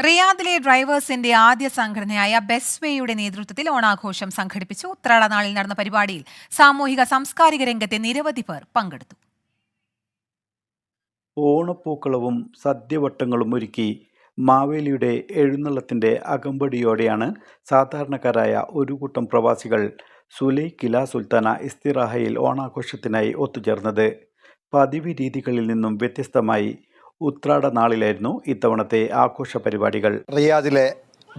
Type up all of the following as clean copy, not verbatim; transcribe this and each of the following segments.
റിയാദിലെ ഡ്രൈവേഴ്സിന്റെ ആദ്യ സംഘടനയായ ബെസ്വേയുടെ നേതൃത്വത്തിൽ ഓണാഘോഷം സംഘടിപ്പിച്ചു. ഉത്രാട നാളിൽ നടന്ന പരിപാടിയിൽ സാമൂഹിക സാംസ്കാരിക രംഗത്തെ നിരവധി പേർ പങ്കെടുത്തു. ഓണപ്പൂക്കളവും സദ്യവട്ടങ്ങളും ഒരുക്കി മാവേലിയുടെ എഴുന്നള്ളത്തിന്റെ അകമ്പടിയോടെയാണ് സാധാരണക്കാരായ ഒരു കൂട്ടം പ്രവാസികൾ സുലൈഖില സുൽത്താന ഇസ്തിറാഹയിൽ ഓണാഘോഷത്തിനായി ഒത്തുചേർന്നത്. പതിവ് രീതികളിൽ നിന്നും വ്യത്യസ്തമായി ഉത്രാട നാളിലായിരുന്നു ഇത്തവണത്തെ ആഘോഷ പരിപാടികൾ. റിയാദിലെ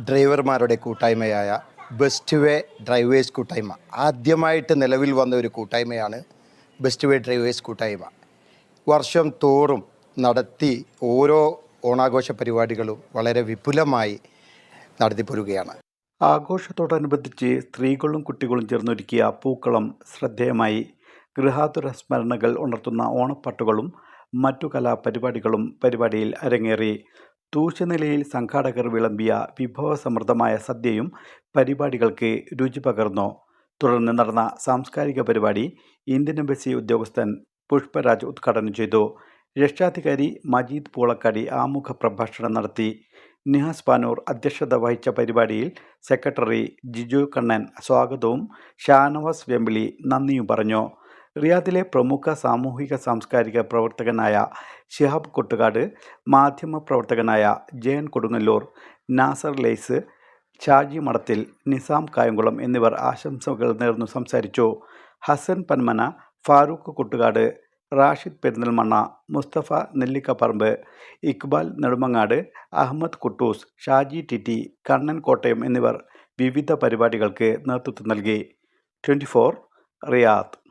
ഡ്രൈവർമാരുടെ കൂട്ടായ്മയായ ബെസ്റ്റ് വേ ഡ്രൈവേഴ്സ് കൂട്ടായ്മ ആദ്യമായിട്ട് നിലവിൽ വന്ന ഒരു കൂട്ടായ്മയാണ് ബെസ്റ്റ് വേ ഡ്രൈവേഴ്സ് കൂട്ടായ്മ. വർഷം തോറും നടത്തി ഓരോ ഓണാഘോഷ പരിപാടികളും വളരെ വിപുലമായി നടത്തിപ്പോരുകയാണ്. ആഘോഷത്തോടനുബന്ധിച്ച് സ്ത്രീകളും കുട്ടികളും ചേർന്നൊരുക്കിയ പൂക്കളം ശ്രദ്ധേയമായി. ഗൃഹാതുര സ്മരണകൾ ഉണർത്തുന്ന ഓണപ്പാട്ടുകളും മറ്റു കലാപരിപാടികളും പരിപാടിയിൽ അരങ്ങേറി. തൂശനിലയിൽ സംഘാടകർ വിളമ്പിയ വിഭവസമൃദ്ധമായ സദ്യയും പരിപാടികൾക്ക് രുചി പകർന്നു. തുടർന്ന് നടന്ന സാംസ്കാരിക പരിപാടി ഇന്ത്യൻ എംബസി ഉദ്യോഗസ്ഥൻ പുഷ്പരാജ് ഉദ്ഘാടനം ചെയ്തു. രക്ഷാധികാരി മജീദ് പൂളക്കാടി ആമുഖ പ്രഭാഷണം നടത്തി. നിഹാസ് പാനൂർ അധ്യക്ഷത വഹിച്ച പരിപാടിയിൽ സെക്രട്ടറി ജിജു കണ്ണൻ സ്വാഗതവും ഷാനവാസ് വെമ്പിളി നന്ദിയും പറഞ്ഞു. റിയാദിലെ പ്രമുഖ സാമൂഹിക സാംസ്കാരിക പ്രവർത്തകനായ ഷിഹാബ് കൊട്ടുകാട്, മാധ്യമ പ്രവർത്തകനായ ജയൻ കൊടുങ്ങല്ലൂർ, നാസർ ലെയ്സ്, ഷാജി മടത്തിൽ, നിസാം കായംകുളം എന്നിവർ ആശംസകൾ നേർന്നു സംസാരിച്ചു. ഹസൻ പന്മന, ഫാറൂഖ് കൊട്ടുകാട്, റാഷിദ് പെരിന്തൽമണ്ണ, മുസ്തഫ നെല്ലിക്കപ്പറമ്പ്, ഇക്ബാൽ നെടുമങ്ങാട്, അഹമ്മദ് കുട്ടൂസ്, ഷാജി ടിറ്റി, കണ്ണൻ കോട്ടയം എന്നിവർ വിവിധ പരിപാടികൾക്ക് നേതൃത്വം നൽകി. 24 റിയാദ്.